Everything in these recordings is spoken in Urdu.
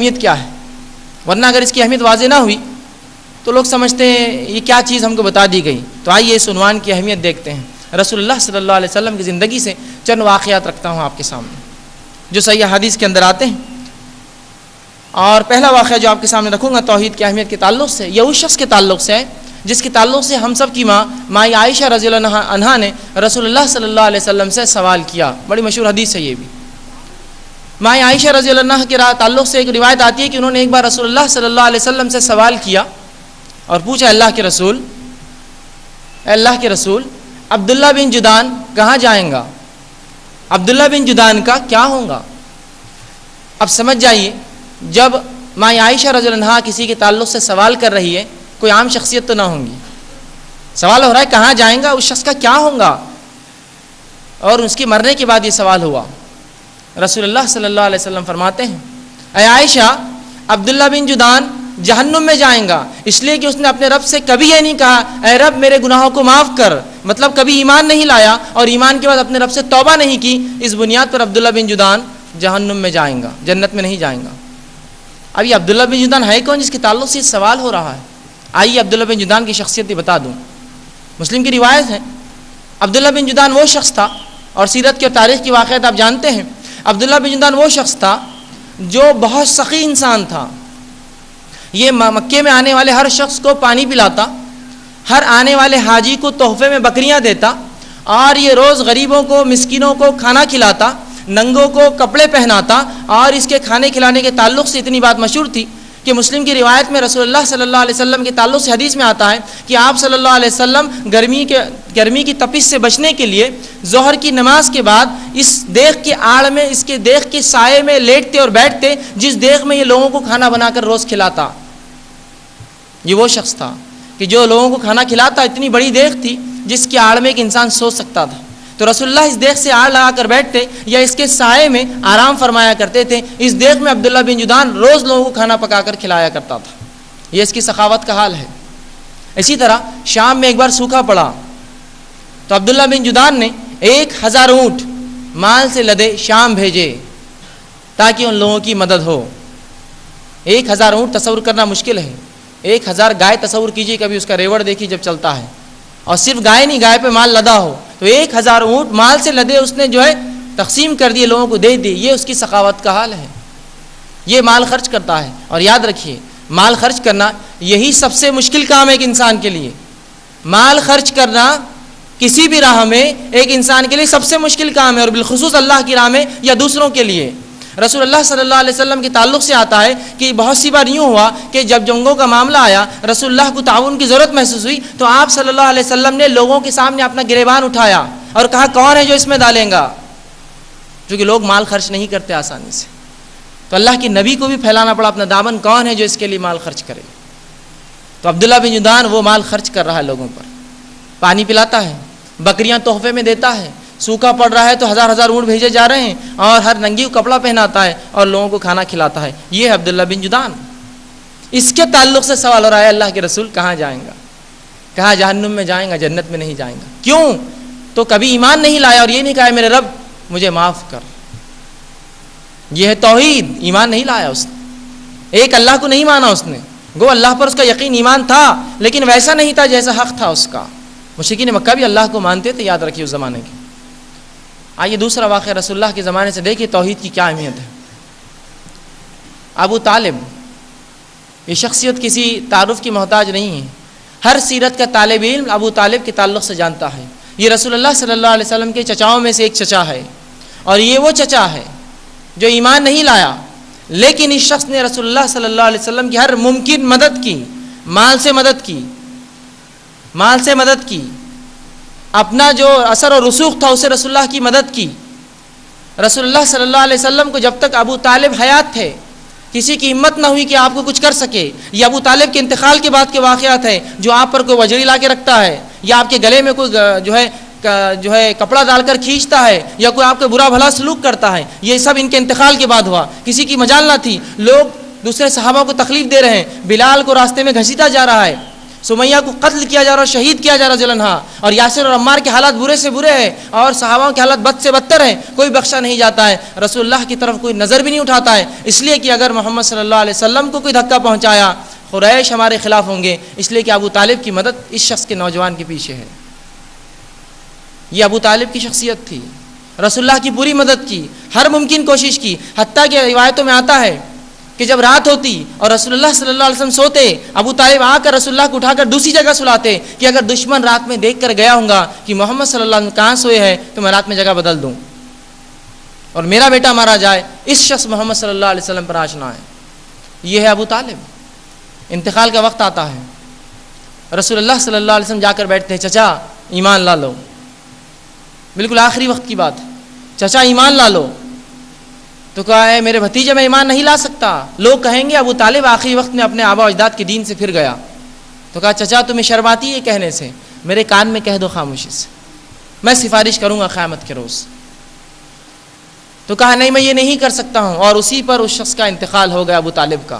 اہمیت کیا ہے، ورنہ اگر اس کی اہمیت واضح نہ ہوئی تو لوگ سمجھتے ہیں یہ کیا چیز ہم کو بتا دی گئی۔ تو آئیے اس عنوان کی اہمیت دیکھتے ہیں۔ رسول اللہ صلی اللہ علیہ وسلم کی زندگی سے چند واقعات رکھتا ہوں آپ کے سامنے جو صحیح حدیث کے اندر آتے ہیں۔ اور پہلا واقعہ جو آپ کے سامنے رکھوں گا توحید کی اہمیت کے تعلق سے، یہ اس شخص کے تعلق سے ہے جس کے تعلق سے ہم سب کی ماں عائشہ رضی اللہ عنہا نے رسول اللہ صلی اللہ علیہ وسلم سے سوال کیا۔ بڑی مشہور حدیث ہے یہ بھی۔ ماں عائشہ رضی اللہ عنہا کے تعلق سے ایک روایت آتی ہے کہ انہوں نے ایک بار رسول اللہ صلی اللہ علیہ وسلم سے سوال کیا اور پوچھا، اللہ کے رسول عبداللہ بن جدعان کہاں جائیں گا؟ عبداللہ بن جدعان کا کیا ہوگا؟ اب سمجھ جائیے، جب ماں عائشہ رضی اللہ عنہا کسی کے تعلق سے سوال کر رہی ہے، کوئی عام شخصیت تو نہ ہوں گی، سوال ہو رہا ہے کہاں جائیں گا، اس شخص کا کیا ہوگا، اور اس کے مرنے کے بعد یہ سوال ہوا۔ رسول اللہ صلی اللہ علیہ وسلم فرماتے ہیں، اے عائشہ، عبداللہ بن جدعان جہنم میں جائیں گا، اس لیے کہ اس نے اپنے رب سے کبھی یہ نہیں کہا اے رب میرے گناہوں کو معاف کر، مطلب کبھی ایمان نہیں لایا اور ایمان کے بعد اپنے رب سے توبہ نہیں کی، اس بنیاد پر عبداللہ بن جدعان جہنم میں جائیں گا، جنت میں نہیں جائیں گا۔ اب یہ عبداللہ بن جدعان ہے کون جس کے تعلق سے یہ سوال ہو رہا ہے؟ آئیے عبداللہ بن جدعان کی شخصیت بھی بتا دوں۔ مسلم کی روایت ہے، عبداللہ بن جدعان وہ شخص تھا، اور سیرت کی اور تاریخ کی واقعات آپ جانتے ہیں، عبداللہ بن جدعان وہ شخص تھا جو بہت سخی انسان تھا۔ یہ مکے میں آنے والے ہر شخص کو پانی پلاتا، ہر آنے والے حاجی کو تحفے میں بکریاں دیتا، اور یہ روز غریبوں کو مسکینوں کو کھانا کھلاتا، ننگوں کو کپڑے پہناتا، اور اس کے کھانے کھلانے کے تعلق سے اتنی بات مشہور تھی کہ مسلم کی روایت میں رسول اللہ صلی اللہ علیہ وسلم کے تعلق سے حدیث میں آتا ہے کہ آپ صلی اللہ علیہ وسلم گرمی کی تپش سے بچنے کے لیے ظہر کی نماز کے بعد اس دیگ کے آڑ میں، اس کے دیگ کے سائے میں لیٹتے اور بیٹھتے، جس دیگ میں یہ لوگوں کو کھانا بنا کر روز کھلاتا۔ یہ وہ شخص تھا کہ جو لوگوں کو کھانا کھلاتا، اتنی بڑی دیگ تھی جس کے آڑ میں ایک انسان سو سکتا تھا۔ تو رسول اللہ اس دیگ سے آڑ لگا کر بیٹھتے یا اس کے سائے میں آرام فرمایا کرتے تھے۔ اس دیگ میں عبداللہ بن جدعان روز لوگوں کو کھانا پکا کر کھلایا کرتا تھا۔ یہ اس کی سخاوت کا حال ہے۔ اسی طرح شام میں ایک بار سوکھا پڑا تو عبداللہ بن جدعان نے 1000 اونٹ مال سے لدے شام بھیجے تاکہ ان لوگوں کی مدد ہو۔ 1000 اونٹ تصور کرنا مشکل ہے، 1000 گائے تصور کیجیے، کبھی اس کا ریوڑ دیکھیے جب چلتا ہے، اور صرف گائے نہیں، گائے پہ مال لدا ہو، تو 1000 اونٹ مال سے لدے اس نے جو ہے تقسیم کر دیے، لوگوں کو دے دی۔ یہ اس کی سخاوت کا حال ہے۔ یہ مال خرچ کرتا ہے، اور یاد رکھیے مال خرچ کرنا یہی سب سے مشکل کام ہے ایک انسان کے لیے۔ مال خرچ کرنا کسی بھی راہ میں ایک انسان کے لیے سب سے مشکل کام ہے، اور بالخصوص اللہ کی راہ میں یا دوسروں کے لیے۔ رسول اللہ صلی اللہ علیہ وسلم کے تعلق سے آتا ہے کہ بہت سی بار یوں ہوا کہ جب جنگوں کا معاملہ آیا، رسول اللہ کو تعاون کی ضرورت محسوس ہوئی، تو آپ صلی اللہ علیہ وسلم نے لوگوں کے سامنے اپنا گریبان اٹھایا اور کہا کون ہے جو اس میں ڈالیں گا، کیونکہ لوگ مال خرچ نہیں کرتے آسانی سے۔ تو اللہ کے نبی کو بھی پھیلانا پڑا اپنا دامن، کون ہے جو اس کے لیے مال خرچ کرے۔ تو عبداللہ بن جدعان وہ مال خرچ کر رہا ہے، لوگوں پر پانی پلاتا ہے، بکریاں تحفے میں دیتا ہے، سوکھا پڑ رہا ہے تو 1000 اونٹ بھیجے جا رہے ہیں، اور ہر ننگی کو کپڑا پہناتا ہے اور لوگوں کو کھانا کھلاتا ہے۔ یہ ہے عبداللہ بن جدعان۔ اس کے تعلق سے سوال ہو رہا ہے اللہ کے رسول کہاں جائیں گا؟ کہا جہنم میں جائیں گا، جنت میں نہیں جائیں گا۔ کیوں؟ تو کبھی ایمان نہیں لایا اور یہ نہیں کہا میرے رب مجھے معاف کر۔ یہ ہے توحید، ایمان نہیں لایا اس نے، ایک اللہ کو نہیں مانا اس نے۔ گو اللہ پر اس کا یقین ایمان تھا، لیکن ویسا نہیں تھا جیسا حق تھا اس کا۔ مشرکین مکہ بھی اللہ کو مانتے تھے، یاد رکھیے اس زمانے کے۔ آئیے دوسرا واقعہ رسول اللہ کے زمانے سے دیکھیے توحید کی کیا اہمیت ہے۔ ابو طالب، یہ شخصیت کسی تعارف کی محتاج نہیں ہے، ہر سیرت کا طالب علم ابو طالب کے تعلق سے جانتا ہے۔ یہ رسول اللہ صلی اللہ علیہ وسلم کے چچاؤں میں سے ایک چچا ہے، اور یہ وہ چچا ہے جو ایمان نہیں لایا، لیکن اس شخص نے رسول اللہ صلی اللہ علیہ وسلم کی ہر ممکن مدد کی، مال سے مدد کی، اپنا جو اثر و رسوخ تھا اسے رسول اللہ کی مدد کی۔ رسول اللہ صلی اللہ علیہ وسلم کو جب تک ابو طالب حیات تھے کسی کی ہمت نہ ہوئی کہ آپ کو کچھ کر سکے۔ یہ ابو طالب کے انتقال کے بعد کے واقعات ہیں، جو آپ پر کوئی وجڑی لا کے رکھتا ہے، یا آپ کے گلے میں کوئی جو ہے کپڑا ڈال کر کھینچتا ہے، یا کوئی آپ کو برا بھلا سلوک کرتا ہے، یہ سب ان کے انتقال کے بعد ہوا۔ کسی کی مجال نہ تھی، لوگ دوسرے صحابہ کو تکلیف دے رہے ہیں، بلال کو راستے میں گھسیٹا جا رہا ہے، سمیہ کو قتل کیا جا رہا، شہید کیا جا رہا رضی اللہ عنہ، اور یاسر اور عمار کے حالات برے سے برے ہیں اور صحابہ کے حالات بد سے بدتر ہیں، کوئی بخشا نہیں جاتا ہے، رسول اللہ کی طرف کوئی نظر بھی نہیں اٹھاتا ہے، اس لیے کہ اگر محمد صلی اللہ علیہ وسلم کو کوئی دھکا پہنچایا قریش ہمارے خلاف ہوں گے، اس لیے کہ ابو طالب کی مدد اس شخص کے نوجوان کے پیچھے ہے۔ یہ ابو طالب کی شخصیت تھی، رسول اللہ کی پوری مدد کی، ہر ممکن کوشش کی، حتیٰ کہ روایتوں میں آتا ہے کہ جب رات ہوتی اور رسول اللہ صلی اللہ علیہ وسلم سوتے، ابو طالب آ کر رسول اللہ کو اٹھا کر دوسری جگہ سلاتے کہ اگر دشمن رات میں دیکھ کر گیا ہوں گا کہ محمد صلی اللہ علیہ وسلم کہاں سوئے ہیں تو میں رات میں جگہ بدل دوں اور میرا بیٹا مارا جائے، اس شخص محمد صلی اللہ علیہ وسلم پر آشنا ہے۔ یہ ہے ابو طالب۔ انتقال کا وقت آتا ہے، رسول اللہ صلی اللہ علیہ وسلم جا کر بیٹھتے ہیں، چچا ایمان لا لو، بالکل آخری وقت کی بات ہے، چچا ایمان لا لو۔ تو کہا ہے میرے بھتیجے میں ایمان نہیں لا سکتا، لوگ کہیں گے ابو طالب آخری وقت میں اپنے آبا و اجداد کے دین سے پھر گیا۔ تو کہا چچا تمہیں شرم آتی ہے یہ کہنے سے، میرے کان میں کہہ دو خاموشی سے، میں سفارش کروں گا قیامت کے روز۔ تو کہا نہیں میں یہ نہیں کر سکتا ہوں، اور اسی پر اس شخص کا انتقال ہو گیا ابو طالب کا۔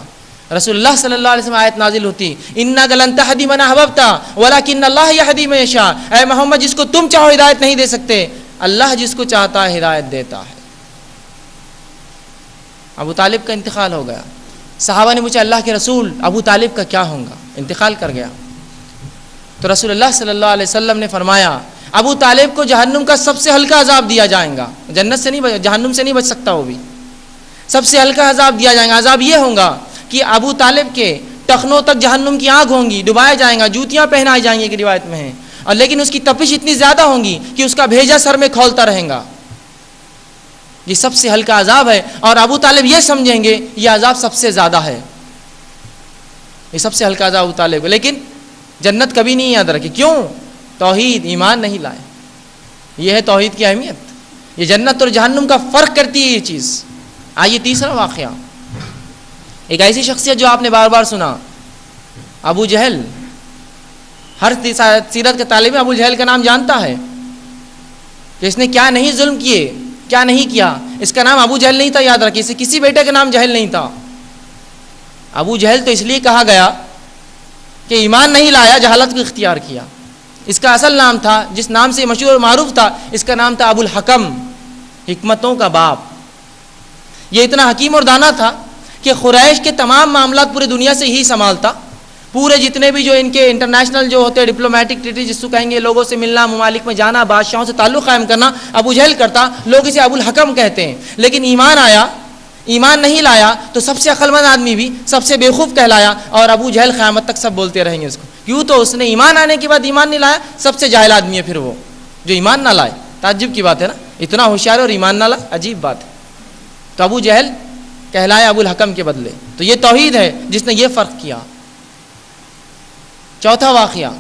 رسول اللہ صلی اللہ علیہ وسلم آیت نازل ہوتی انک لن تہدی من احببت ولکن اللہ یہدی من یشاء، اے محمد جس کو تم چاہو ہدایت نہیں دے سکتے، اللہ جس کو چاہتا ہے ہدایت دیتا ہے۔ ابو طالب کا انتقال ہو گیا۔ صحابہ نے پوچھا اللہ کے رسول ابو طالب کا کیا ہوگا، انتقال کر گیا۔ تو رسول اللہ صلی اللہ علیہ وسلم نے فرمایا ابو طالب کو جہنم کا سب سے ہلکا عذاب دیا جائے گا، جنت سے نہیں، جہنم سے نہیں بچ سکتا، وہ بھی سب سے ہلکا عذاب دیا جائے گا۔ عذاب یہ ہوگا کہ ابو طالب کے ٹخنوں تک جہنم کی آگ ہوں گی، ڈبایا جائیں گا، جوتیاں پہنائی جائیں گی کہ روایت میں ہے، اور لیکن اس کی تپش اتنی زیادہ ہوں گی کہ اس کا بھیجا سر میں کھولتا رہے گا۔ یہ سب سے ہلکا عذاب ہے، اور ابو طالب یہ سمجھیں گے یہ عذاب سب سے زیادہ ہے، یہ سب سے ہلکا عذاب ابو طالب کو، لیکن جنت کبھی نہیں یاد رکھی۔ کیوں؟ توحید ایمان نہیں لائے۔ یہ ہے توحید کی اہمیت، یہ جنت اور جہنم کا فرق کرتی ہے یہ چیز۔ آئیے تیسرا واقعہ، ایک ایسی شخصیت جو آپ نے بار بار سنا، ابو جہل۔ ہر سیرت کے طالب ابو جہل کا نام جانتا ہے کہ اس نے کیا نہیں ظلم کیے، کیا نہیں کیا۔ اس کا نام ابو جہل نہیں تھا، یاد رکھیے، اسے کسی بیٹے کا نام جہل نہیں تھا۔ ابو جہل تو اس لیے کہا گیا کہ ایمان نہیں لایا، جہالت کو اختیار کیا۔ اس کا اصل نام تھا، جس نام سے مشہور اور معروف تھا، اس کا نام تھا ابو الحکم، حکمتوں کا باپ۔ یہ اتنا حکیم اور دانا تھا کہ قریش کے تمام معاملات پورے دنیا سے ہی سنبھالتا، پورے جتنے بھی جو ان کے انٹرنیشنل جو ہوتے ہیں ڈپلومیٹک ٹریٹی جس کو کہیں گے، لوگوں سے ملنا، ممالک میں جانا، بادشاہوں سے تعلق قائم کرنا، ابو جہل کرتا۔ لوگ اسے ابو الحکم کہتے ہیں، لیکن ایمان آیا، ایمان نہیں لایا تو سب سے عقل مند آدمی بھی سب سے بیوقوف کہلایا، اور ابو جہل قیامت تک سب بولتے رہیں گے اس کو، کیوں تو اس نے ایمان آنے کے بعد ایمان نہیں لایا، سب سے جاہل آدمی ہے پھر وہ جو ایمان نہ لائے۔ تعجب کی بات ہے نا، اتنا ہوشیار اور ایمان نہ لائے، عجیب بات ہے۔ تو ابو جہل کہلایا ابو الحکم کے بدلے۔ تو یہ توحید ہے جس نے یہ فرق کیا۔ چوتھا واقعہ،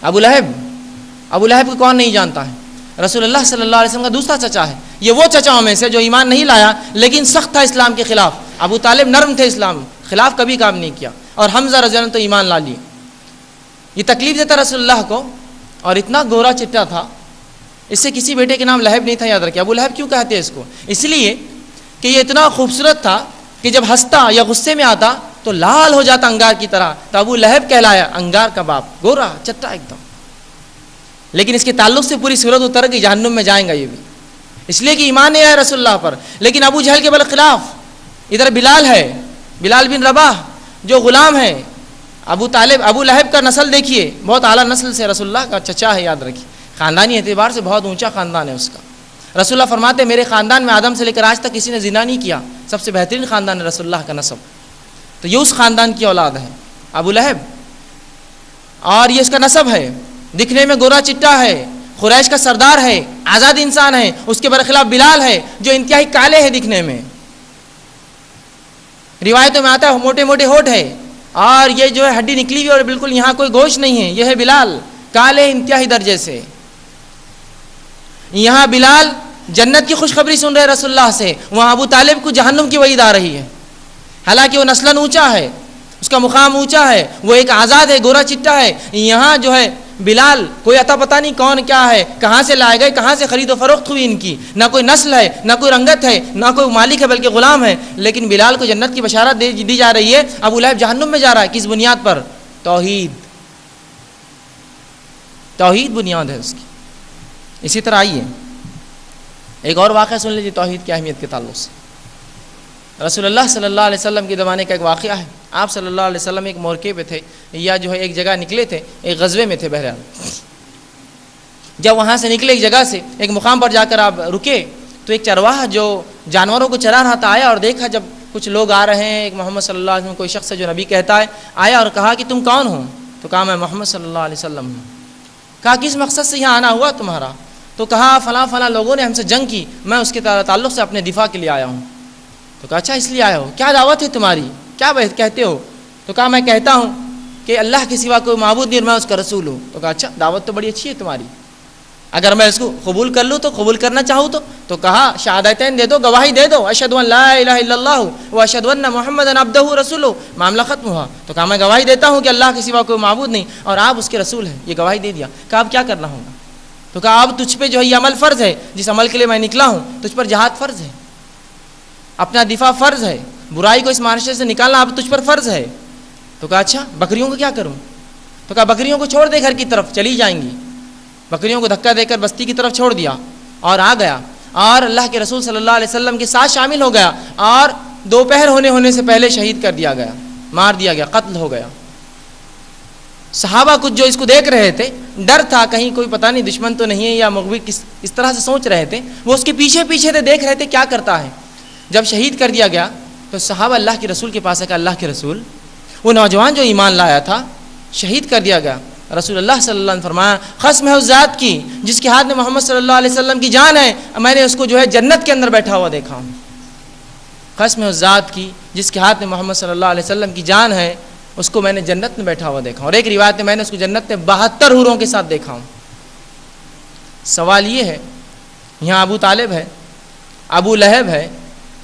ابو لہب۔ ابو لہب کو کون نہیں جانتا ہے، رسول اللہ صلی اللہ علیہ وسلم کا دوسرا چچا ہے۔ یہ وہ چچاؤں میں سے جو ایمان نہیں لایا لیکن سخت تھا اسلام کے خلاف۔ ابو طالب نرم تھے، اسلام خلاف کبھی کام نہیں کیا، اور حمزہ رضی اللہ عنہ تو ایمان لا لیے۔ یہ تکلیف دیتا رسول اللہ کو، اور اتنا گورا چٹا تھا، اس سے کسی بیٹے کے نام لہب نہیں تھا، یاد رکھیں۔ ابو لہب کیوں کہتے ہیں اس کو؟ اس لیے کہ یہ اتنا خوبصورت تھا کہ جب ہنستا یا غصے میں آتا تو لال ہو جاتا انگار کی طرح، تو ابو لہب کہلایا، انگار کا باپ، گورا چٹا ایک دم۔ لیکن اس کے تعلق سے پوری صورت اتر گئی، جہنم میں جائیں گا یہ بھی، اس لیے کہ ایمان نہیں آیا رسول اللہ پر۔ لیکن ابو جہل کے برخلاف ادھر بلال ہے، بلال بن رباح جو غلام ہے۔ ابو طالب، ابو لہب کا نسل دیکھیے، بہت اعلیٰ نسل سے رسول اللہ کا چچا ہے، یاد رکھیے، خاندانی اعتبار سے بہت اونچا خاندان ہے اس کا۔ رسول اللہ فرماتے میرے خاندان میں آدم سے لے کر آج تک کسی نے زنا نہیں کیا، سب سے بہترین خاندان ہے رسول اللہ کا نسب۔ تو یہ اس خاندان کی اولاد ہے ابو لہب، اور یہ اس کا نسب ہے، دکھنے میں گورا چٹا ہے، قریش کا سردار ہے، آزاد انسان ہے۔ اس کے برخلاف بلال ہے جو انتہائی کالے ہے دکھنے میں، روایتوں میں آتا ہے موٹے موٹے ہونٹ ہے، اور یہ جو ہے ہڈی نکلی ہوئی اور بالکل یہاں کوئی گوشت نہیں ہے۔ یہ ہے بلال، کالے انتہائی درجے سے۔ یہاں بلال جنت کی خوشخبری سن رہے رسول اللہ سے، وہاں ابو طالب کو جہنم کی وعید آ رہی ہے۔ حالانکہ وہ نسلاً اونچا ہے، اس کا مقام اونچا ہے، وہ ایک آزاد ہے، گورا چٹا ہے۔ یہاں جو ہے بلال کوئی عطا پتہ نہیں کون کیا ہے، کہاں سے لائے گئے، کہاں سے خرید و فروخت ہوئی ان کی، نہ کوئی نسل ہے، نہ کوئی رنگت ہے، نہ کوئی مالک ہے، بلکہ غلام ہے۔ لیکن بلال کو جنت کی بشارت دی جا رہی ہے، ابو لہب جہنم میں جا رہا ہے، کس بنیاد پر؟ توحید بنیاد ہے اس کی. اسی طرح آئیے ایک اور واقعہ سن لیجیے توحید کی اہمیت کے تعلق سے. رسول اللہ صلی اللہ علیہ وسلم کے زمانے کا ایک واقعہ ہے. آپ صلی اللہ علیہ وسلم ایک موقع پہ تھے یا جو ہے ایک جگہ نکلے تھے, ایک غزوے میں تھے. بہرحال جب وہاں سے نکلے ایک جگہ سے ایک مقام پر جا کر آپ رکے تو ایک چرواہا جو جانوروں کو چرا رہا تھا آیا اور دیکھا جب کچھ لوگ آ رہے ہیں, ایک محمد صلی اللہ علیہ وسلم کوئی شخص ہے جو نبی کہتا ہے, آیا اور کہا کہ تم کون ہو؟ تو کہا میں محمد صلی اللہ علیہ وسلم ہوں. کہا کس مقصد سے یہاں آنا ہوا تمہارا؟ تو کہا فلاں فلاں لوگوں نے ہم سے جنگ کی, میں اس کے تعلق سے اپنے دفاع کے لیے آیا ہوں. تو کہا اچھا اس لیے آیا ہو, کیا دعوت ہے تمہاری, کیا کہتے ہو؟ تو کہا میں کہتا ہوں کہ اللہ کے سوا کوئی معبود نہیں اور میں اس کا رسول ہوں. تو کہا اچھا دعوت تو بڑی اچھی ہے تمہاری, اگر میں اس کو قبول کر لوں تو قبول کرنا چاہوں تو کہا شہادتین دے دو, گواہی دے دو, اشہد ان لا الہ الا اللہ و اشہد ان محمد عبدہ رسولہ. معاملہ ختم ہوا. تو کہا میں گواہی دیتا ہوں کہ اللہ کے سوا کوئی معبود نہیں اور آپ اس کے رسول ہیں. یہ گواہی دے دیا. کہا اب کیا کرنا ہوگا؟ تو کہا اب تجھ پہ جو ہے یہ عمل فرض ہے, جس عمل کے لیے میں نکلا ہوں تجھ پر جہاد فرض ہے, اپنا دفاع فرض ہے, برائی کو اس معاشرے سے نکالنا اب تجھ پر فرض ہے. تو کہا اچھا بکریوں کو کیا کروں؟ تو کہا بکریوں کو چھوڑ دے, گھر کی طرف چلی جائیں گی. بکریوں کو دھکا دے کر بستی کی طرف چھوڑ دیا اور آ گیا اور اللہ کے رسول صلی اللہ علیہ وسلم کے ساتھ شامل ہو گیا اور دوپہر ہونے سے پہلے شہید کر دیا گیا, مار دیا گیا, قتل ہو گیا. صحابہ کچھ جو اس کو دیکھ رہے تھے, ڈر تھا کہیں کوئی پتہ نہیں دشمن تو نہیں ہے یا مغوی اس طرح سے سوچ رہے تھے, وہ اس کے پیچھے تھے, دیکھ رہے تھے کیا کرتا ہے. جب شہید کر دیا گیا تو صحابہ اللہ کے رسول کے پاس ہے کہ اللہ کے رسول, وہ نوجوان جو ایمان لایا تھا شہید کر دیا گیا. رسول اللہ صلی اللہ علیہ وسلم فرمایا قسم ہے اس ذات کی جس کے ہاتھ میں محمد صلی اللہ علیہ وسلم کی جان ہے, میں نے اس کو جو ہے جنت کے اندر بیٹھا ہوا دیکھا ہوں. قسم ہے اس ذات کی جس کے ہاتھ میں محمد صلی اللہ علیہ وسلم کی جان ہے, اس کو میں نے جنت میں بیٹھا ہوا دیکھا ہوں. اور ایک روایت میں نے اس کو جنت میں 72 حوروں کے ساتھ دیکھا ہوں. سوال یہ ہے, یہاں ابو طالب ہے, ابو لہب ہے,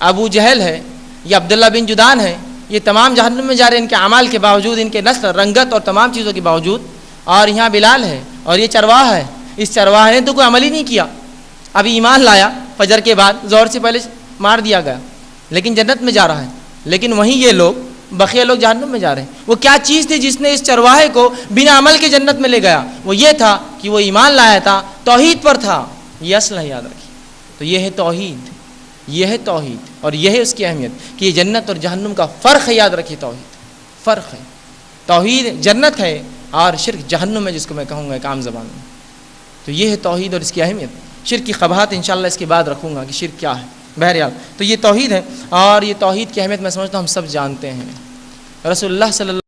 ابو جہل ہے, یہ عبداللہ بن جدان ہے, یہ تمام جہنم میں جا رہے ہیں ان کے اعمال کے باوجود, ان کے نسل رنگت اور تمام چیزوں کے باوجود. اور یہاں بلال ہے اور یہ چرواہا ہے, اس چرواہے نے تو کوئی عمل ہی نہیں کیا, ابھی ایمان لایا فجر کے بعد, زہر سے پہلے مار دیا گیا, لیکن جنت میں جا رہا ہے. لیکن وہیں یہ لوگ بقیہ لوگ جہنم میں جا رہے ہیں. وہ کیا چیز تھی جس نے اس چرواہے کو بنا عمل کے جنت میں لے گیا؟ وہ یہ تھا کہ وہ ایمان لایا تھا, توحید پر تھا. یہ اصل ہے, یاد رکھیے. تو یہ ہے توحید, یہ ہے توحید اور یہ ہے اس کی اہمیت کہ یہ جنت اور جہنم کا فرق ہے. یاد رکھیے توحید فرق ہے. توحید جنت ہے اور شرک جہنم ہے, جس کو میں کہوں گا ایک عام زبان میں. تو یہ ہے توحید اور اس کی اہمیت. شرک کی قباحت انشاءاللہ اس کے بعد رکھوں گا کہ شرک کیا ہے. بہرحال تو یہ توحید ہے اور یہ توحید کی اہمیت میں سمجھتا ہوں ہم سب جانتے ہیں. رسول اللہ صلی اللہ